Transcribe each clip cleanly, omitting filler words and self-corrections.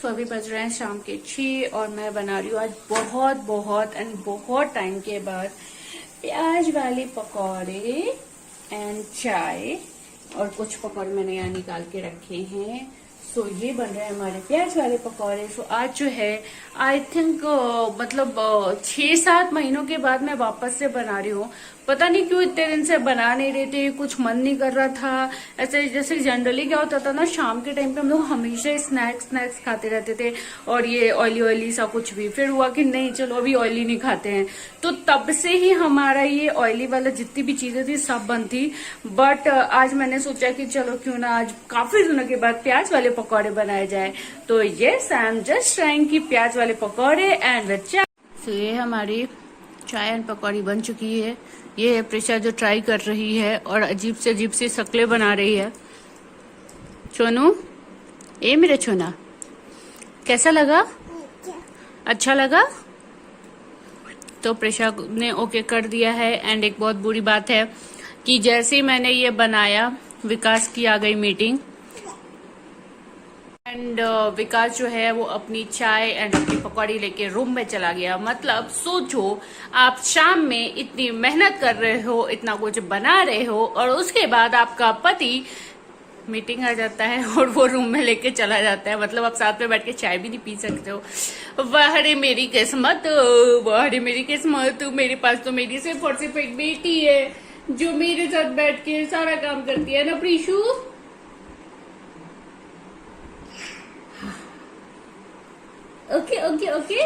सो अभी बज रहे हैं शाम के 6 और मैं बना रही हूँ आज बहुत टाइम के बाद प्याज वाले पकौड़े एंड चाय। और कुछ पकौड़े मैंने यहाँ निकाल के रखे हैं। सो ये बन रहे हैं हमारे प्याज वाले पकौड़े। सो आज जो है आई थिंक मतलब 6-7 महीनों के बाद मैं वापस से बना रही हूँ। पता नहीं क्यों इतने दिन से बना नहीं रहे थे, कुछ मन नहीं कर रहा था। ऐसे जैसे जनरली क्या होता था ना, शाम के टाइम पे हम लोग हमेशा स्नैक्स खाते रहते थे और ये ऑयली सा कुछ भी। फिर हुआ कि नहीं चलो अभी ऑयली नहीं खाते हैं, तो तब से ही हमारा ये ऑयली वाला जितनी भी चीजें थी सब बंद थी। बट आज मैंने सोचा कि चलो क्यों ना आज काफी दिनों के बाद प्याज वाले पकौड़े बनाए जाए। तो yes I am just trying की प्याज वाले पकौड़े एंड विद चाय। तो ये हमारी चाय एंड पकौड़ी बन चुकी है। ये है प्रिशा जो ट्राई कर रही है और अजीब सी शक्लें बना रही है। सोनू, ए मेरे छोना, कैसा लगा? अच्छा लगा? तो प्रिशा ने ओके कर दिया है। एंड एक बहुत बुरी बात है कि जैसे ही मैंने ये बनाया विकास की आ गई मीटिंग एंड विकास जो है वो अपनी चाय एंड अपनी पकौड़ी लेके रूम में चला गया। मतलब सोचो, आप शाम में इतनी मेहनत कर रहे हो, इतना कुछ बना रहे हो और उसके बाद आपका पति मीटिंग आ जाता है और वो रूम में लेके चला जाता है। मतलब आप साथ में बैठ के चाय भी नहीं पी सकते हो। वाह रे मेरी किस्मत, वाह रे मेरी किस्मत। मेरे पास तो मेरी सिर्फ और सिर्फ एक बेटी है जो मेरे साथ बैठ के सारा काम करती है ना Preeshu. Okay okay okay.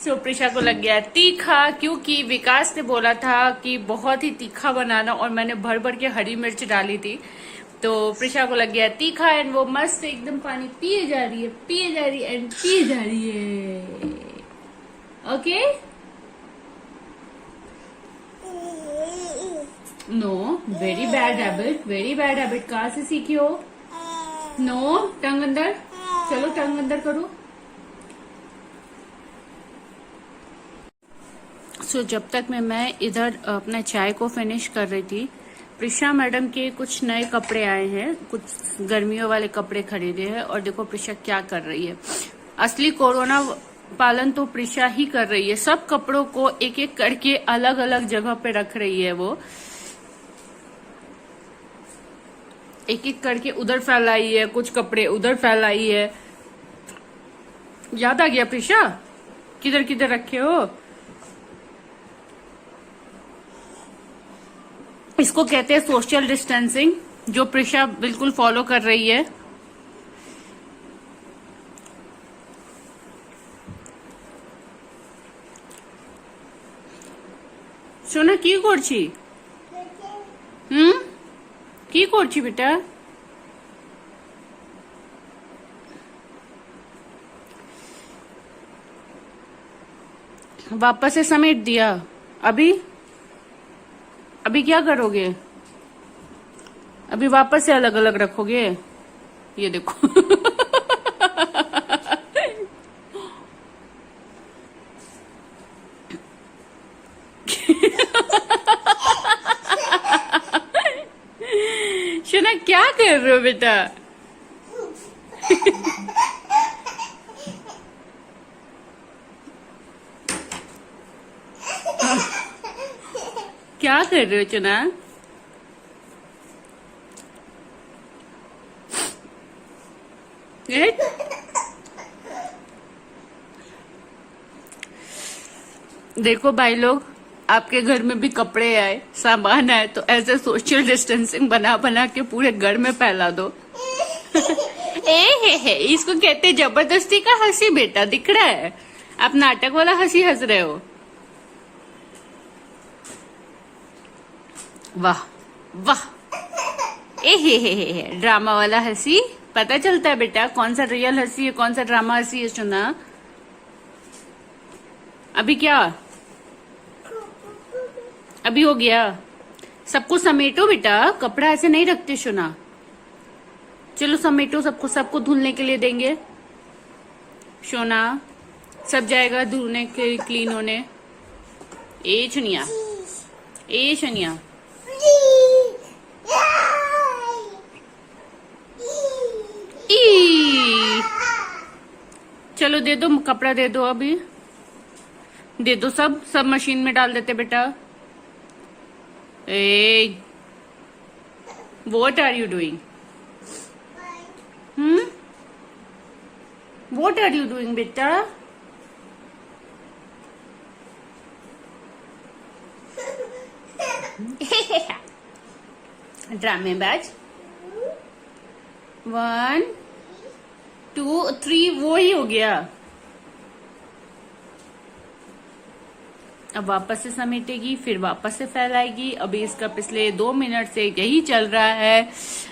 So Prisha को लग गया तीखा, क्योंकि विकास ने बोला था कि बहुत ही तीखा बनाना और मैंने भर भर के हरी मिर्च डाली थी। तो प्रिशा को लग गया तीखा एंड वो मस्त एकदम पानी पिए जा रही है एंड पिए जा रही है। Okay, no, very bad habit. कहाँ से सीखी हो? नो, टंग अंदर, चलो टंग अंदर करो। सो जब तक मैं इधर अपने चाय को फिनिश कर रही थी, प्रिशा मैडम के कुछ नए कपड़े आए हैं, कुछ गर्मियों वाले कपड़े खरीदे हैं। और देखो प्रिशा क्या कर रही है। असली कोरोना पालन तो प्रिशा ही कर रही है। सब कपड़ों को एक एक करके अलग अलग जगह पे रख रही है। वो एक एक करके उधर फैलाई है, कुछ कपड़े उधर फैलाई है। याद आ गया प्रिशा, किधर किधर रखे हो? इसको कहते हैं सोशल डिस्टेंसिंग, जो प्रिशा बिल्कुल फॉलो कर रही है। सोना की करछी? की करछी बेटा? वापस से समेट दिया। अभी क्या करोगे? अभी वापस से अलग अलग रखोगे? ये देखो शना क्या कर रहे हो बेटा? क्या कर रहे हो चुना? देखो भाई लोग, आपके घर में भी कपड़े आए, सामान आए, तो ऐसे सोशल डिस्टेंसिंग बना बना के पूरे घर में फैला दो। हे इसको कहते जबरदस्ती का हंसी बेटा, दिख रहा है? आप नाटक वाला हंसी हंस रहे हो। वाह वाह, हे ड्रामा वाला हंसी। पता चलता है बेटा कौन सा रियल हंसी है, कौन सा ड्रामा हंसी है। सुना अभी क्या? अभी हो गया? सबको समेटो बेटा, कपड़ा ऐसे नहीं रखते सुना। चलो समेटो, सबको धुलने के लिए देंगे। सोना सब जाएगा धुलने के, क्लीन होने। ए चुनिया, ए शनिया, ई चलो दे दो, कपड़ा दे दो, अभी दे दो, सब सब मशीन में डाल देते बेटा। ए what are you doing? What are you doing बेटा? ड्रामेबाज। 1 2 3 वो ही हो गया। अब वापस से समेटेगी, फिर वापस से फैलाएगी। अभी इसका पिछले 2 मिनट से यही चल रहा है।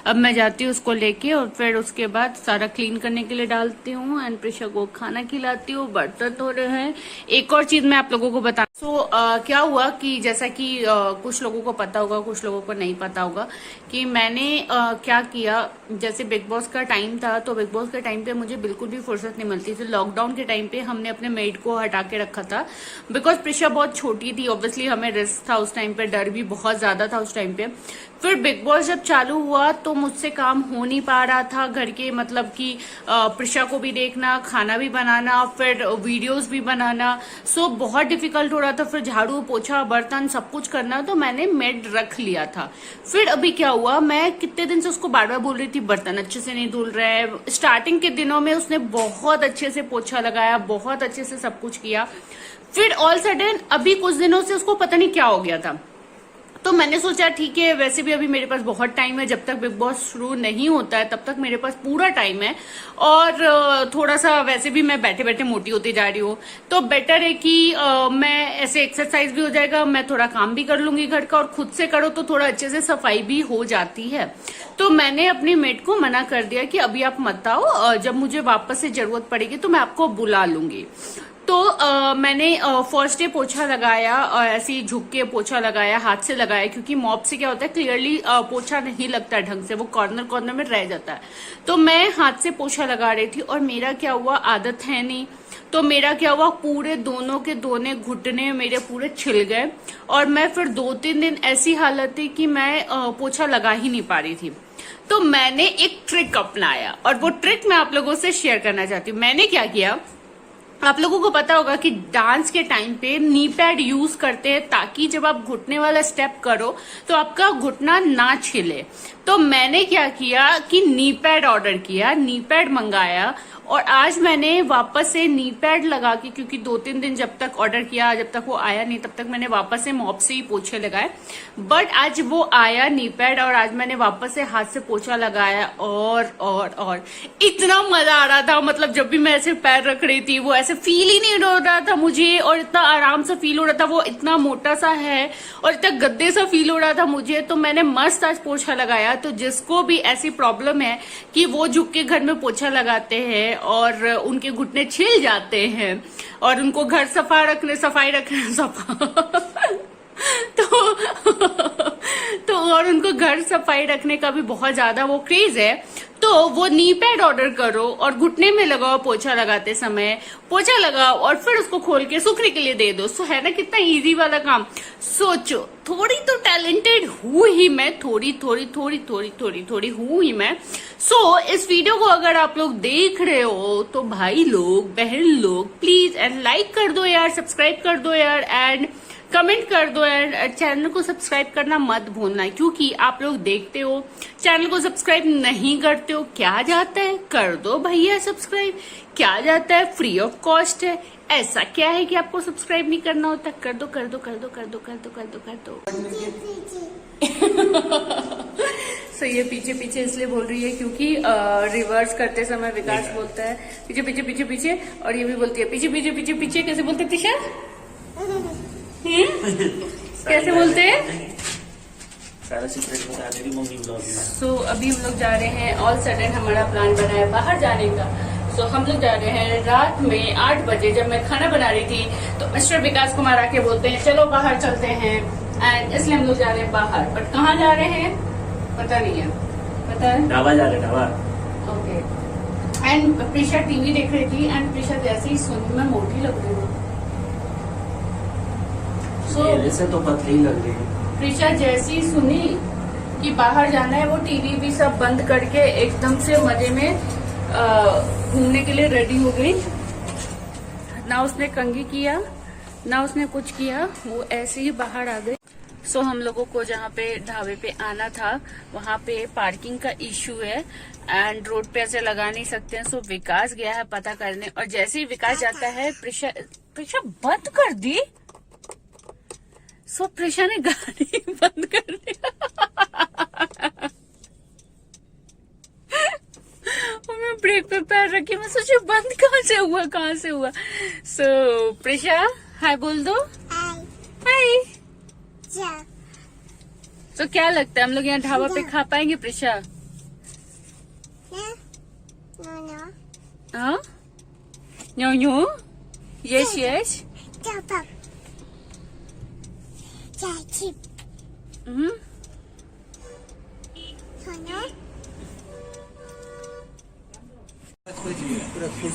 अब मैं जाती हूँ उसको लेके और फिर उसके बाद सारा क्लीन करने के लिए डालती हूँ एंड प्रिशा को खाना खिलाती हूँ, बर्तन धो रहे हैं। एक और चीज मैं आप लोगों को बता क्या हुआ कि जैसा कि कुछ लोगों को पता होगा, कुछ लोगों को नहीं पता होगा कि मैंने क्या किया। जैसे बिग बॉस का टाइम था, तो बिग बॉस के टाइम पे मुझे बिल्कुल भी फुर्सत नहीं मिलती थी। लॉकडाउन के टाइम पे हमने अपने मेड को हटा के रखा था बिकॉज प्रिशा बहुत छोटी थी। ऑब्वियसली हमें रिस्क था उस टाइम पे, डर भी बहुत ज्यादा था उस टाइम पे। फिर बिग बॉस जब चालू हुआ तो मुझसे काम हो नहीं पा रहा था घर के, मतलब कि प्रिशा को भी देखना, खाना भी बनाना, फिर वीडियोस भी बनाना, सो बहुत डिफिकल्ट हो रहा था। फिर झाड़ू पोछा बर्तन सब कुछ करना, तो मैंने मेड रख लिया था। फिर अभी क्या हुआ, मैं कितने दिन से उसको बार बार बोल रही थी बर्तन अच्छे से नहीं धुल रहे। स्टार्टिंग के दिनों में उसने बहुत अच्छे से पोछा लगाया, बहुत अच्छे से सब कुछ किया। फिर ऑल सडन अभी कुछ दिनों से उसको पता नहीं क्या हो गया था। तो मैंने सोचा ठीक है, वैसे भी अभी मेरे पास बहुत टाइम है, जब तक बिग बॉस शुरू नहीं होता है तब तक मेरे पास पूरा टाइम है। और थोड़ा सा वैसे भी मैं बैठे बैठे मोटी होती जा रही हूँ, तो बेटर है कि मैं ऐसे एक्सरसाइज भी हो जाएगा, मैं थोड़ा काम भी कर लूंगी घर का, और खुद से करो तो थोड़ा अच्छे से सफाई भी हो जाती है। तो मैंने अपनी मेड को मना कर दिया कि अभी आप मत आओ, जब मुझे वापस से जरूरत पड़ेगी तो मैं आपको बुला लूंगी। तो मैंने फर्स्ट डे पोछा लगाया, ऐसे ही झुक के पोछा लगाया, हाथ से लगाया, क्योंकि मॉप से क्या होता है क्लियरली पोछा नहीं लगता ढंग से, वो कॉर्नर कॉर्नर में रह जाता है। तो मैं हाथ से पोछा लगा रही थी और मेरा क्या हुआ, आदत है नहीं, तो मेरा क्या हुआ, पूरे दोनों के दोने घुटने मेरे पूरे छिल गए। और मैं फिर 2-3 दिन ऐसी हालत थी कि मैं पोछा लगा ही नहीं पा रही थी। तो मैंने एक ट्रिक अपनाया और वो ट्रिक मैं आप लोगों से शेयर करना चाहती हूँ। मैंने क्या किया, आप लोगों को पता होगा कि डांस के टाइम पे नी पैड यूज करते हैं ताकि जब आप घुटने वाला स्टेप करो तो आपका घुटना ना छिले। तो मैंने क्या किया कि नी पैड ऑर्डर किया, नी पैड मंगाया, और आज मैंने वापस से नी पैड लगा के, क्योंकि 2-3 दिन जब तक ऑर्डर किया जब तक वो आया नहीं तब तक मैंने वापस से मॉप से ही पोछे लगाए। बट आज वो आया नी पैड और आज मैंने वापस से हाथ से पोछा लगाया और इतना मजा आ रहा था। मतलब जब भी मैं ऐसे पैर रख रही थी वो ऐसे फील ही नहीं हो रहा था मुझे, और इतना आराम से फील हो रहा था। वो इतना मोटा सा है और इतना गद्दे सा फील हो रहा था मुझे, तो मैंने मस्त आज पोछा लगाया। तो जिसको भी ऐसी प्रॉब्लम है कि वो झुक के घर में पोछा लगाते हैं और उनके घुटने छिल जाते हैं और उनको घर सफाई रखने तो और उनको घर सफाई रखने का भी बहुत ज्यादा वो क्रेज है, तो वो नी पैड ऑर्डर करो और घुटने में लगाओ पोछा लगाते समय, पोछा लगाओ और फिर उसको खोल के सूखने के लिए दे दो। सो है ना कितना इजी वाला काम। सोचो, थोड़ी तो टैलेंटेड हूँ ही मैं, थोड़ी हूँ ही मैं। सो इस वीडियो को अगर आप लोग देख रहे हो तो भाई लोग, बहन लोग, प्लीज एंड लाइक कर दो यार, सब्सक्राइब कर दो यार, एंड कमेंट कर दो यार। चैनल को सब्सक्राइब करना मत भूलना, क्योंकि आप लोग देखते हो, चैनल को सब्सक्राइब नहीं करते हो, क्या जाता है, कर दो भैया सब्सक्राइब, क्या जाता है, फ्री ऑफ कॉस्ट है। ऐसा क्या है कि आपको सब्सक्राइब नहीं करना होता, कर दो कर दो कर दो कर दो कर दो कर दो कर दो। सो ये पीछे पीछे इसलिए बोल रही है क्योंकि रिवर्स करते समय विकास बोलता है पीछे पीछे पीछे पीछे, और ये भी बोलती है पीछे पीछे पीछे पीछे। कैसे बोलते हैं तिशा? कैसे बोलते हैं? सारा सीक्रेट बता दे रही मम्मी ब्लॉग में। सो अभी हम लोग जा रहे हैं, ऑल सडन हमारा प्लान बना है बाहर जाने का। सो हम लोग जा रहे हैं रात में 8 बजे, जब मैं खाना बना रही थी तो मिस्टर विकास कुमार आके बोलते हैं चलो बाहर चलते हैं, एंड इसलिए हम लोग जा रहे हैं बाहर। बट कहाँ जा रहे हैं पता नहीं है, पता है ढाबा जा रहे, dhaba. Okay. And Prisha TV देख रही थी, एंड प्रिशा जैसे ही सुनी मैं मोटी लग रही हूँ। ऐसे तो पतली लग रही है। प्रिशा जैसी ही सुनी कि बाहर जाना है, वो टीवी भी सब बंद करके एकदम से मजे में घूमने के लिए रेडी हो गई। ना उसने कंघी किया ना उसने कुछ किया, वो ऐसे ही बाहर आ गई। सो हम लोगों को जहाँ पे ढाबे पे आना था वहाँ पे पार्किंग का इश्यू है एंड रोड पे ऐसे लगा नहीं सकते हैं। सो विकास गया है पता करने, और जैसे ही विकास जाता है प्रिशा बंद कर दी। सो प्रिशा ने गाड़ी बंद कर दिया। और मैं ब्रेक पे पैर रखी, मैं सोची बंद कहाँ से हुआ। सो प्रिशा हाय बोल दो। हाय। तो क्या लगता है हम लोग यहाँ ढाबा पे खा पाएंगे प्रिशा? हाँ नो यस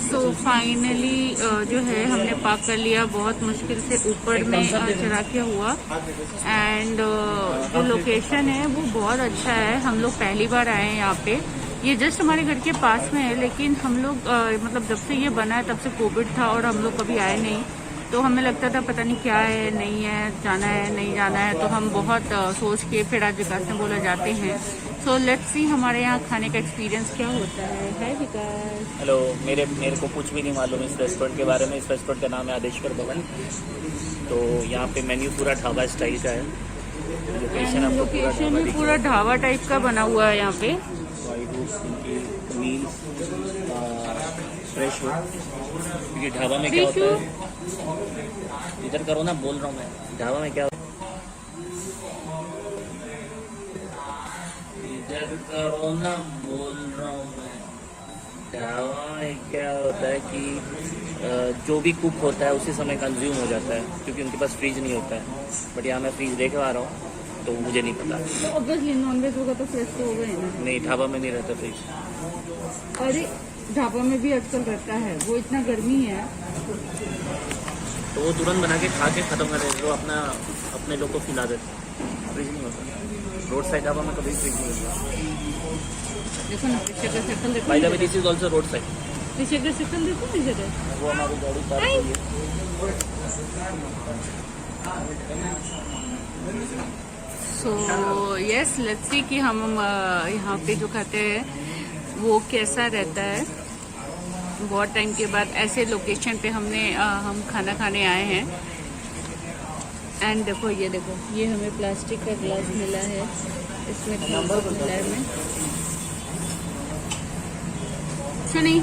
सो फाइनली जो है हमने पार्क कर लिया, बहुत मुश्किल से ऊपर में चढ़ा के हुआ। एंड जो लोकेशन है वो बहुत अच्छा है। हम लोग पहली बार आए हैं यहाँ पे, ये जस्ट हमारे घर के पास में है, लेकिन हम लोग मतलब जब से ये बना है तब से कोविड था और हम लोग कभी आए नहीं, तो हमें लगता था पता नहीं क्या है, नहीं है, जाना है नहीं जाना है। तो हम बहुत सोच के फिर आज विकास ने बोला जाते हैं। सो लेट्स सी हमारे यहाँ खाने का एक्सपीरियंस क्या होता है। हाय विकास। हेलो। मेरे को कुछ भी नहीं मालूम इस रेस्टोरेंट के बारे में। इस रेस्टोरेंट का नाम है आदेश्वर भवन। तो यहाँ पे मेन्यू पूरा ढाबा स्टाइल का है। लोकेशन भी पूरा ढाबा टाइप का बना हुआ है यहाँ पे। मील्स फ्रेश हो, क्योंकि ढाबा में क्या होता है, इधर करो ना, बोल रहा हूँ मैं। ढाबा में क्या इधर करो ना, बोल रहा हूँ मैं। ढाबा में क्या होता है कि जो भी कुक होता है उसी समय कंज्यूम हो जाता है, क्योंकि उनके पास फ्रीज नहीं होता है। बट यहाँ मैं फ्रीज लेके आ रहा हूँ तो मुझे नहीं पता। तो ऑब्वियसली नॉनवेज होगा तो फ्रेश तो होगा ही ना। नहीं, ढाबा में नहीं रहता फ्रीज। अरे ढाबा में भी आजकल रहता है, वो इतना गर्मी है तो वो तुरंत बना के खा के खत्म कर देते, वो अपने लोग को खिला देते। फ्रीज नहीं होता रोड साइड ढाबा में, कभी फ्रीज नहीं होता। देखो ना प्रिशा का शक्ल देखो। By the way this is also road side. Prisha का शक्ल देखो ना जरा। वो हमारी गाड़ी पार्क हुई है। सो यस लेट्स सी कि हम यहाँ पे जो खाते हैं वो कैसा रहता है। बहुत टाइम के बाद ऐसे लोकेशन पे हम खाना खाने आए हैं। एंड देखो ये हमें प्लास्टिक का ग्लास मिला है, इसमें मिला है में सुनी।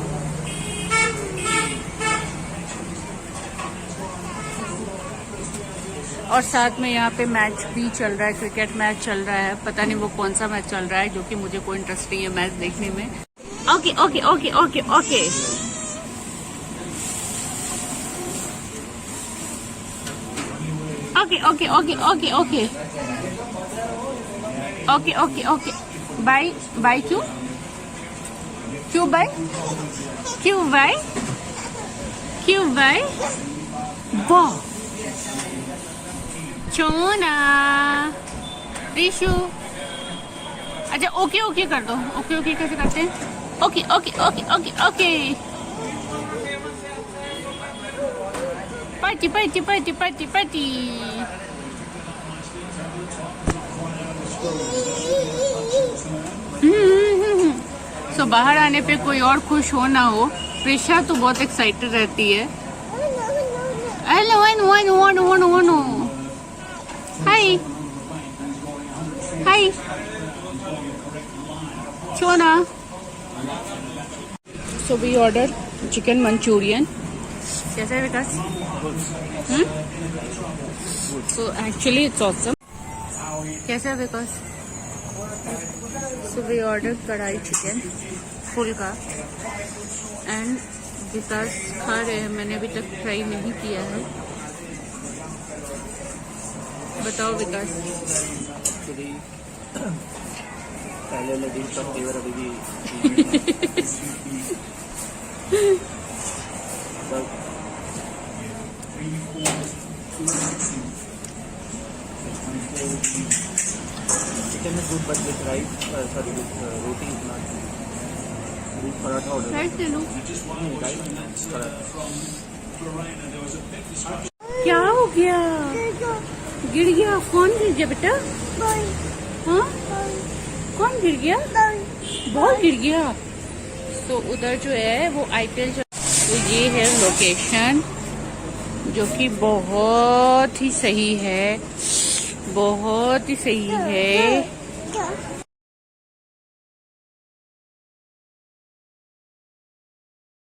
और साथ में यहाँ पे मैच भी चल रहा है, क्रिकेट मैच चल रहा है। पता नहीं वो कौन सा मैच चल रहा है, जो कि मुझे कोई इंटरेस्ट नहीं है मैच देखने में। Okay okay okay okay okay okay okay okay okay okay okay okay okay bye bye. क्यों बाय? क्यों बाय? क्यों बाय? वाह चोना रिशु। अच्छा ओके ओके कर दो। ओके ओके कैसे करते हैं? Okay okay okay okay okay party party party party party. So बाहर आने पे कोई और खुश हो ना हो, प्रिशा तो बहुत एक्साइटेड रहती है। Hello one hi hi Chona. So we order chicken manchurian. कैसा है Vikas? So actually it's awesome. कैसा है Vikas? So we order kadai chicken full का एंड विकास खा रहे हैं। मैंने अभी तक ट्राई नहीं किया है। बताओ विकास। पहले लगी का फ्लेवर अभी भी चिकन में दूध बच विथ राइस, सॉरी विथ रोटी, दूध पराठा ऑर्डर। राइस ले लो। राइस पराठा। क्या हो गया? गिर गया? कौन गिर गया बेटा? हाँ, कौन गिर गया? बॉल गिर गया। तो उधर जो है वो IPL, तो ये है लोकेशन जो कि बहुत ही सही है, बहुत ही सही है।